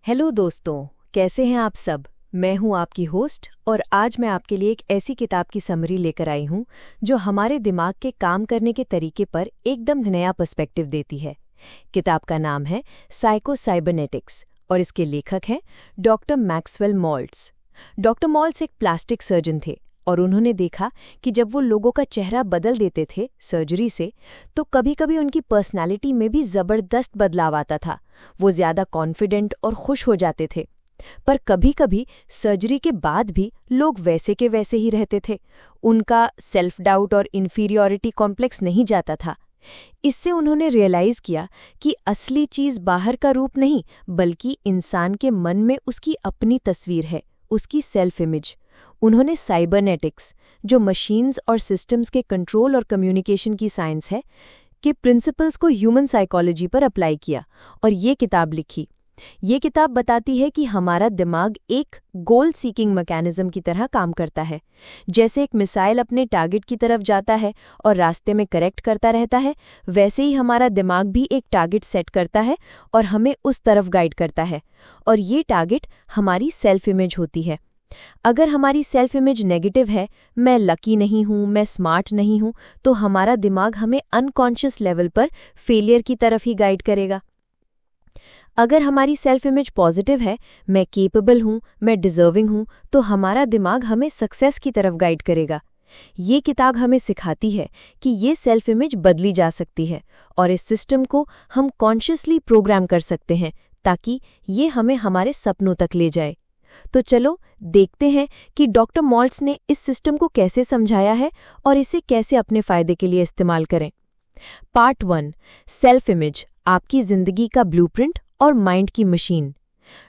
Hello दोस्तों, कैसे हैं आप सब। मैं हूं आपकी होस्ट और आज मैं आपके लिए एक ऐसी किताब की समरी लेकर आई हूं जो हमारे दिमाग के काम करने के तरीके पर एकदम नया पर्सपेक्टिव देती है। किताब का नाम है साइको साइबरनेटिक्स और इसके लेखक हैं doctor Maxwell malts. Doctor malts एक प्लास्टिक सर्जन थे और उन्होंने देखा कि जब वो लोगों का चेहरा बदल देते थे सर्जरी से, तो कभी-कभी उनकी पर्सनालिटी में भी ज़बरदस्त बदलाव आता था। वो ज़्यादा कॉन्फिडेंट और खुश हो जाते थे। पर कभी-कभी सर्जरी के बाद भी लोग वैसे के वैसे ही रहते थे। उनका सेल्फ डाउट और इन्फीरियॉरिटी कॉम्प्लेक्स नहीं जाता था। इससे उन्होंने रियलाइज़ किया कि असली चीज़ बाहर का रूप नहीं, बल्कि इंसान के मन में उसकी अपनी तस्वीर है, उसकी सेल्फ इमेज। उन्होंने साइबरनेटिक्स, जो मशीन्स और सिस्टम्स के कंट्रोल और कम्युनिकेशन की साइंस है, के प्रिंसिपल्स को ह्यूमन साइकोलॉजी पर अप्लाई किया और ये किताब लिखी। ये किताब बताती है कि हमारा दिमाग एक गोल सीकिंग मैकेनिज्म की तरह काम करता है। जैसे एक मिसाइल अपने टारगेट की तरफ जाता है और रास्ते में करेक्ट करता रहता है, वैसे ही हमारा दिमाग भी एक टारगेट सेट करता है और हमें उस तरफ गाइड करता है। और ये टारगेट हमारी सेल्फ इमेज होती है। अगर हमारी सेल्फ इमेज नेगेटिव है, मैं लकी नहीं हूँ, मैं स्मार्ट नहीं हूँ, तो हमारा दिमाग हमें अनकॉन्शियस लेवल पर फेलियर की तरफ ही गाइड करेगा। अगर हमारी सेल्फ इमेज पॉजिटिव है, मैं केपेबल हूँ, मैं डिजर्विंग हूँ, तो हमारा दिमाग हमें सक्सेस की तरफ गाइड करेगा। ये किताब हमें सिखाती है कि ये सेल्फ इमेज बदली जा सकती है और इस सिस्टम को हम कॉन्शियसली प्रोग्राम कर सकते हैं ताकि ये हमें हमारे सपनों तक ले जाए। तो चलो देखते हैं कि डॉक्टर मॉल्ट्स ने इस सिस्टम को कैसे समझाया है और इसे कैसे अपने फायदे के लिए इस्तेमाल करें। पार्ट 1, सेल्फ इमेज, आपकी जिंदगी का ब्लूप्रिंट और माइंड की मशीन।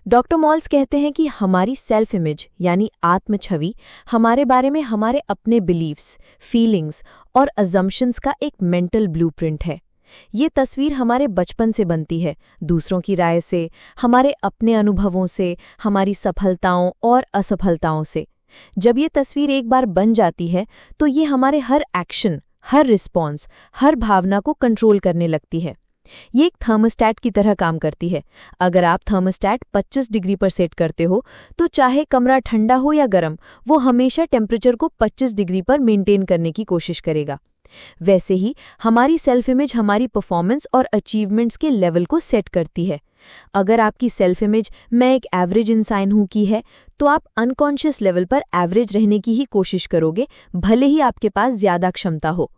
डॉक्टर मॉल्ट्स कहते हैं कि हमारी सेल्फ इमेज यानी आत्म छवि हमारे बारे में हमारे अपने बिलीव्स, फीलिंग्स और अजम्पशंस का एक मेंटल ब्लूप्रिंट है। ये तस्वीर हमारे बचपन से बनती है, दूसरों की राय से, हमारे अपने अनुभवों से, हमारी सफलताओं और असफलताओं से। जब ये तस्वीर एक बार बन जाती है, तो ये हमारे हर एक्शन, हर रिस्पॉन्स, हर भावना को कंट्रोल करने लगती है। ये एक थर्मोस्टैट की तरह काम करती है। अगर आप थर्मोस्टैट 25 डिग्री पर सेट करते हो, तो चाहे कमरा ठंडा हो या गर्म, वो हमेशा टेम्परेचर को 25 डिग्री पर मेंटेन करने की कोशिश करेगा। वैसे ही हमारी सेल्फ इमेज हमारी परफॉर्मेंस और अचीवमेंट्स के लेवल को सेट करती है। अगर आपकी सेल्फ इमेज मैं एक एवरेज इंसान हूं की है, तो आप अनकॉन्शियस लेवल पर एवरेज रहने की ही कोशिश करोगे, भले ही आपके पास ज्यादा क्षमता हो।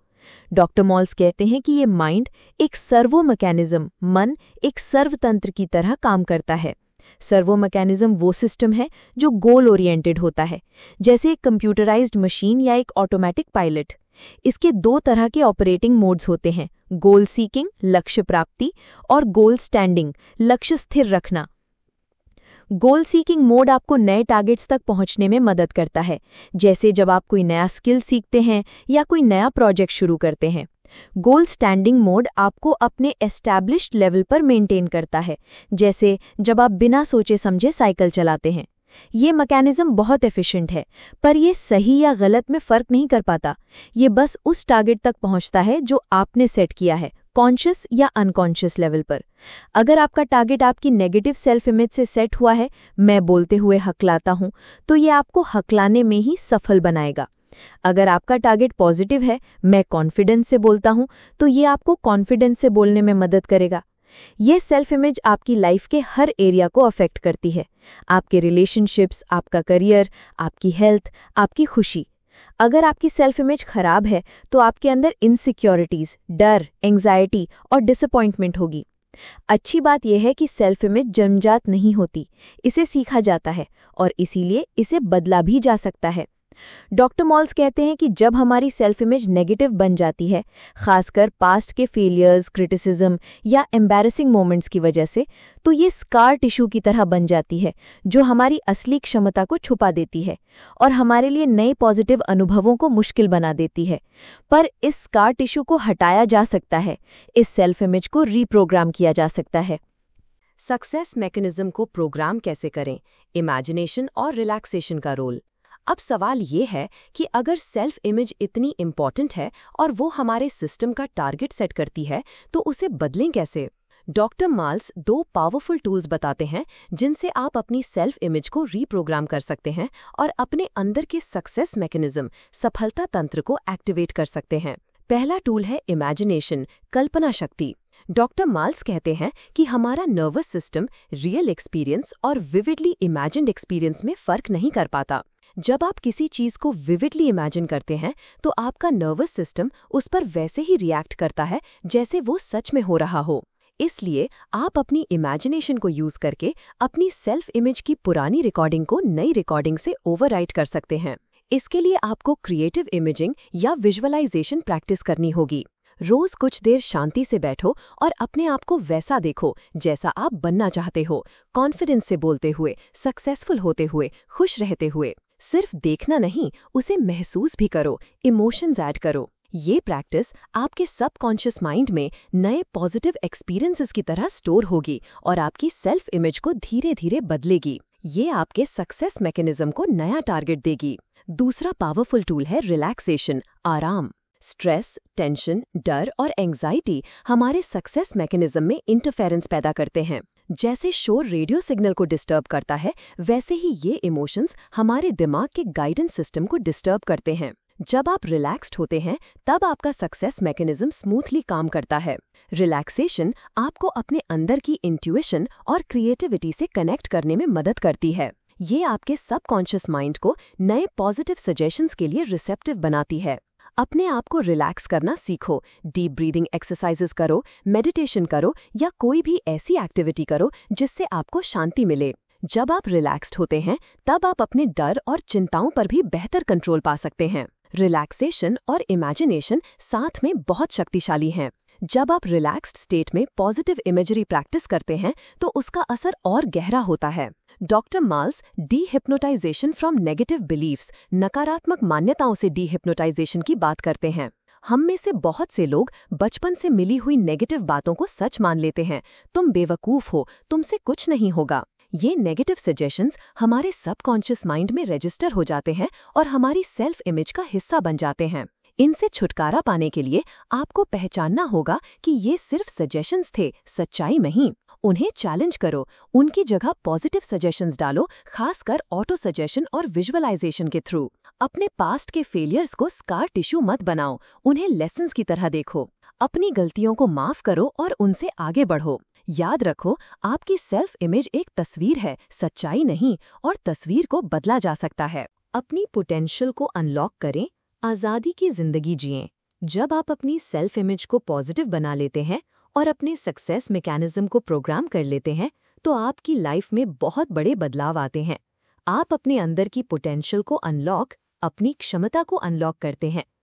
डॉक्टर मॉल्ट्स कहते हैं कि ये माइंड एक सर्वो मैकेनिज्म, मन एक सर्वतंत्र की तरह काम करता है। सर्वो मैकेनिज्म वो सिस्टम है जो गोल ओरिएंटेड होता है, जैसे एक कंप्यूटराइज्ड मशीन या एक ऑटोमेटिक पायलट। इसके 2 तरह के ऑपरेटिंग मोड्स होते हैं, गोल सीकिंग, लक्ष्य प्राप्ति, और गोल स्टैंडिंग, लक्ष्य स्थिर रखना। गोल सीकिंग मोड आपको नए टारगेट्स तक पहुंचने में मदद करता है, जैसे जब आप कोई नया स्किल सीखते हैं या कोई नया प्रोजेक्ट शुरू करते हैं। गोल स्टैंडिंग मोड आपको अपने एस्टैब्लिश्ड लेवल पर मेंटेन करता है, जैसे जब आप बिना सोचे समझे साइकिल चलाते हैं। ये मैकेनिज्म बहुत एफिशिएंट है, पर ये सही या गलत में फ़र्क नहीं कर पाता। ये बस उस टारगेट तक पहुंचता है जो आपने सेट किया है, कॉन्शियस या अनकॉन्शियस लेवल पर। अगर आपका टारगेट आपकी नेगेटिव सेल्फ इमेज से सेट हुआ है, मैं बोलते हुए हकलाता हूं, तो ये आपको हकलाने में ही सफल बनाएगा। अगर आपका टारगेट पॉजिटिव है, मैं कॉन्फिडेंस से बोलता हूं, तो ये आपको कॉन्फिडेंस से बोलने में मदद करेगा। ये सेल्फ इमेज आपकी लाइफ के हर एरिया को अफेक्ट करती है, आपके रिलेशनशिप्स, आपका करियर, आपकी हेल्थ, आपकी खुशी। अगर आपकी सेल्फ इमेज खराब है, तो आपके अंदर इनसिक्योरिटीज, डर, एंग्जाइटी और डिसअपॉइंटमेंट होगी। अच्छी बात यह है कि सेल्फ इमेज जन्मजात नहीं होती, इसे सीखा जाता है और इसीलिए इसे बदला भी जा सकता है। डॉक्टर मॉल्ट्स कहते हैं कि जब हमारी सेल्फ इमेज नेगेटिव बन जाती है, खासकर पास्ट के फेलियर्स, क्रिटिसिज्म या एम्बैरेसिंग मोमेंट्स की वजह से, तो ये स्कार टिश्यू की तरह बन जाती है, जो हमारी असली क्षमता को छुपा देती है और हमारे लिए नए पॉजिटिव अनुभवों को मुश्किल बना देती है। पर इस स्कार टिश्यू को हटाया जा सकता है, इस सेल्फ इमेज को रीप्रोग्राम किया जा सकता है। सक्सेस मैकेनिज्म को प्रोग्राम कैसे करें, इमेजिनेशन और रिलैक्सेशन का रोल। अब सवाल ये है कि अगर सेल्फ इमेज इतनी इम्पॉर्टेंट है और वो हमारे सिस्टम का टारगेट सेट करती है, तो उसे बदलें कैसे। डॉक्टर माल्स 2 पावरफुल टूल्स बताते हैं जिनसे आप अपनी सेल्फ इमेज को रीप्रोग्राम कर सकते हैं और अपने अंदर के सक्सेस मैकेनिज्म, सफलता तंत्र को एक्टिवेट कर सकते हैं। पहला टूल है इमेजिनेशन, कल्पना शक्ति। डॉक्टर माल्स कहते हैं कि हमारा नर्वस सिस्टम रियल एक्सपीरियंस और विविडली इमेजिन्ड एक्सपीरियंस में फ़र्क नहीं कर पाता। जब आप किसी चीज़ को विविडली इमेजिन करते हैं तो आपका नर्वस सिस्टम उस पर वैसे ही रिएक्ट करता है जैसे वो सच में हो रहा हो। इसलिए आप अपनी इमेजिनेशन को यूज़ करके अपनी सेल्फ इमेज की पुरानी रिकॉर्डिंग को नई रिकॉर्डिंग से ओवरराइट कर सकते हैं। इसके लिए आपको क्रिएटिव इमेजिंग या विजुअलाइजेशन प्रैक्टिस करनी होगी। रोज कुछ देर शांति से बैठो और अपने आप को वैसा देखो जैसा आप बनना चाहते हो, कॉन्फिडेंस से बोलते हुए, सक्सेसफुल होते हुए, खुश रहते हुए। सिर्फ देखना नहीं, उसे महसूस भी करो, इमोशंस ऐड करो। ये प्रैक्टिस आपके सबकॉन्शियस माइंड में नए पॉजिटिव एक्सपीरियंसेस की तरह स्टोर होगी और आपकी सेल्फ इमेज को धीरे धीरे बदलेगी। ये आपके सक्सेस मैकेनिज्म को नया टारगेट देगी। दूसरा पावरफुल टूल है रिलैक्सेशन, आराम। स्ट्रेस, टेंशन, डर और एंजाइटी हमारे सक्सेस मैकेनिज्म में इंटरफेरेंस पैदा करते हैं। जैसे शोर रेडियो सिग्नल को डिस्टर्ब करता है, वैसे ही ये इमोशंस हमारे दिमाग के गाइडेंस सिस्टम को डिस्टर्ब करते हैं। जब आप रिलैक्स्ड होते हैं तब आपका सक्सेस मैकेनिज्म स्मूथली काम करता है। रिलैक्सेशन आपको अपने अंदर की इंट्यूइशन और क्रिएटिविटी से कनेक्ट करने में मदद करती है। ये आपके सबकॉन्शियस माइंड को नए पॉजिटिव सजेशंस के लिए रिसेप्टिव बनाती है। अपने आप को रिलैक्स करना सीखो। डीप ब्रीदिंग एक्सरसाइजेस करो, मेडिटेशन करो या कोई भी ऐसी एक्टिविटी करो जिससे आपको शांति मिले। जब आप रिलैक्स्ड होते हैं तब आप अपने डर और चिंताओं पर भी बेहतर कंट्रोल पा सकते हैं। रिलैक्सेशन और इमेजिनेशन साथ में बहुत शक्तिशाली हैं। जब आप रिलैक्स्ड स्टेट में पॉजिटिव इमेजरी प्रैक्टिस करते हैं तो उसका असर और गहरा होता है। Doctor Maltz de hypnotization from negative beliefs, नकारात्मक मान्यताओं से डी-हिप्नोटाइजेशन की बात करते हैं। हम में से बहुत से लोग बचपन से मिली हुई नेगेटिव बातों को सच मान लेते हैं। तुम बेवकूफ़ हो, तुमसे कुछ नहीं होगा। ये नेगेटिव सजेशंस हमारे सबकॉन्शियस माइंड में रजिस्टर हो जाते हैं और हमारी सेल्फ इमेज का हिस्सा बन जाते हैं। इनसे छुटकारा पाने के लिए आपको पहचानना होगा कि ये सिर्फ सजेशंस थे, सच्चाई नहीं। उन्हें चैलेंज करो, उनकी जगह पॉजिटिव सजेशंस डालो, खासकर ऑटो सजेशन और विजुअलाइजेशन के थ्रू। अपने पास्ट के फेलियर्स को स्कार टिश्यू मत बनाओ, उन्हें लेसन्स की तरह देखो। अपनी गलतियों को माफ करो और उनसे आगे बढ़ो। याद रखो, आपकी सेल्फ इमेज एक तस्वीर है, सच्चाई नहीं, और तस्वीर को बदला जा सकता है। अपनी पोटेंशियल को अनलॉक करें, आज़ादी की जिंदगी जिएं। जब आप अपनी सेल्फ इमेज को पॉजिटिव बना लेते हैं और अपने सक्सेस मैकेनिज्म को प्रोग्राम कर लेते हैं तो आपकी लाइफ में बहुत बड़े बदलाव आते हैं। आप अपने अंदर की पोटेंशियल को अनलॉक, अपनी क्षमता को अनलॉक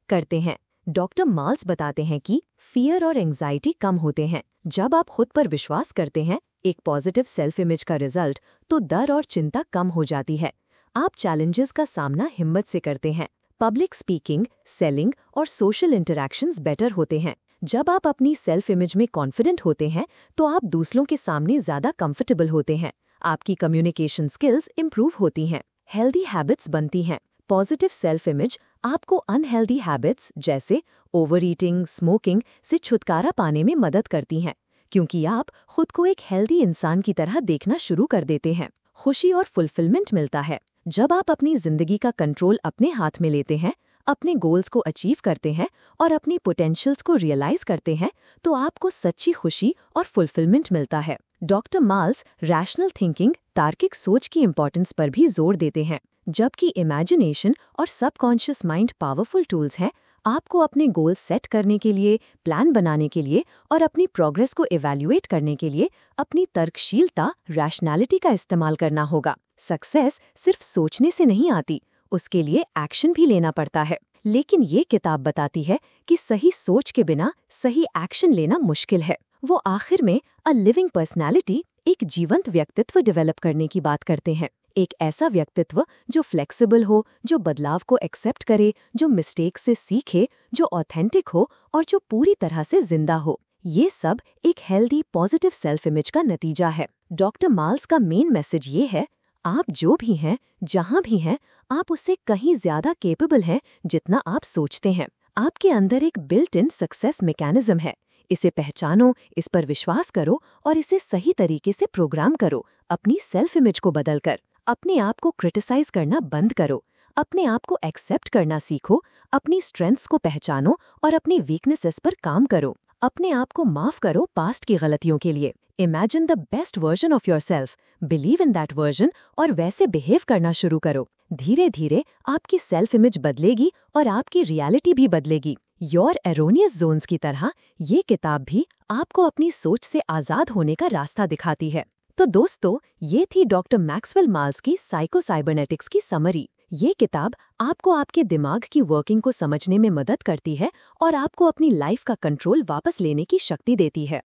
करते हैं। डॉक्टर माल्स बताते हैं कि फियर और एंजाइटी कम होते हैं जब आप खुद पर विश्वास करते हैं। एक पॉजिटिव सेल्फ इमेज का रिजल्ट तो डर और चिंता कम हो जाती है। आप चैलेंजेस का सामना हिम्मत से करते हैं। पब्लिक स्पीकिंग, सेलिंग और सोशल इंटरैक्शंस बेटर होते हैं। जब आप अपनी सेल्फ इमेज में कॉन्फिडेंट होते हैं तो आप दूसरों के सामने ज़्यादा कंफर्टेबल होते हैं। आपकी कम्युनिकेशन स्किल्स इंप्रूव होती हैं। हेल्दी हैबिट्स बनती हैं। पॉजिटिव सेल्फ इमेज आपको अनहेल्दी हैबिट्स जैसे ओवर ईटिंग, स्मोकिंग से छुटकारा पाने में मदद करती हैं, क्योंकि आप खुद को एक हेल्दी इंसान की तरह देखना शुरू कर देते हैं। खुशी और फुलफिलमेंट मिलता है। जब आप अपनी जिंदगी का कंट्रोल अपने हाथ में लेते हैं, अपने गोल्स को अचीव करते हैं और अपनी पोटेंशियल्स को रियलाइज करते हैं तो आपको सच्ची खुशी और फुलफिलमेंट मिलता है। डॉक्टर माल्स रैशनल थिंकिंग, तार्किक सोच की इंपॉर्टेंस पर भी जोर देते हैं। जबकि इमेजिनेशन और सबकॉन्शियस माइंड पावरफुल टूल्स हैं, आपको अपने गोल सेट करने के लिए, प्लान बनाने के लिए और अपनी प्रोग्रेस को इवैल्यूएट करने के लिए अपनी तर्कशीलता, रैशनैलिटी का इस्तेमाल करना होगा। सक्सेस सिर्फ सोचने से नहीं आती, उसके लिए एक्शन भी लेना पड़ता है। लेकिन ये किताब बताती है कि सही सोच के बिना सही एक्शन लेना मुश्किल है। वो आखिर में अ लिविंग पर्सनैलिटी, एक जीवंत व्यक्तित्व डेवलप करने की बात करते हैं। एक ऐसा व्यक्तित्व जो फ्लेक्सिबल हो, जो बदलाव को एक्सेप्ट करे, जो मिस्टेक से सीखे, जो ऑथेंटिक हो और जो पूरी तरह से जिंदा हो। ये सब एक हेल्दी पॉजिटिव सेल्फ इमेज का नतीजा है। डॉक्टर माल्स का मेन मैसेज ये है, आप जो भी हैं, जहां भी हैं, आप उससे कहीं ज्यादा केपेबल हैं जितना आप सोचते हैं। आपके अंदर एक बिल्ट इन सक्सेस मैकेनिज्म है। इसे पहचानो, इस पर विश्वास करो और इसे सही तरीके से प्रोग्राम करो। अपनी सेल्फ इमेज को बदलकर अपने आप को क्रिटिसाइज करना बंद करो। अपने आप को एक्सेप्ट करना सीखो, अपनी स्ट्रेंथ्स को पहचानो और अपनी वीकनेसेस पर काम करो। अपने आप को माफ करो पास्ट की गलतियों के लिए। Imagine the best version of yourself, believe in that version और वैसे बिहेव करना शुरू करो। धीरे धीरे आपकी सेल्फ इमेज बदलेगी और आपकी रियलिटी भी बदलेगी। योर एरोनियस जोन्स की तरह ये किताब भी आपको अपनी सोच से आज़ाद होने का रास्ता दिखाती है। तो दोस्तों, ये थी डॉक्टर मैक्सवेल माल्स की साइको साइबरनेटिक्स की समरी। ये किताब आपको आपके दिमाग की वर्किंग को समझने में मदद करती है और आपको अपनी लाइफ का कंट्रोल वापस लेने की शक्ति देती है।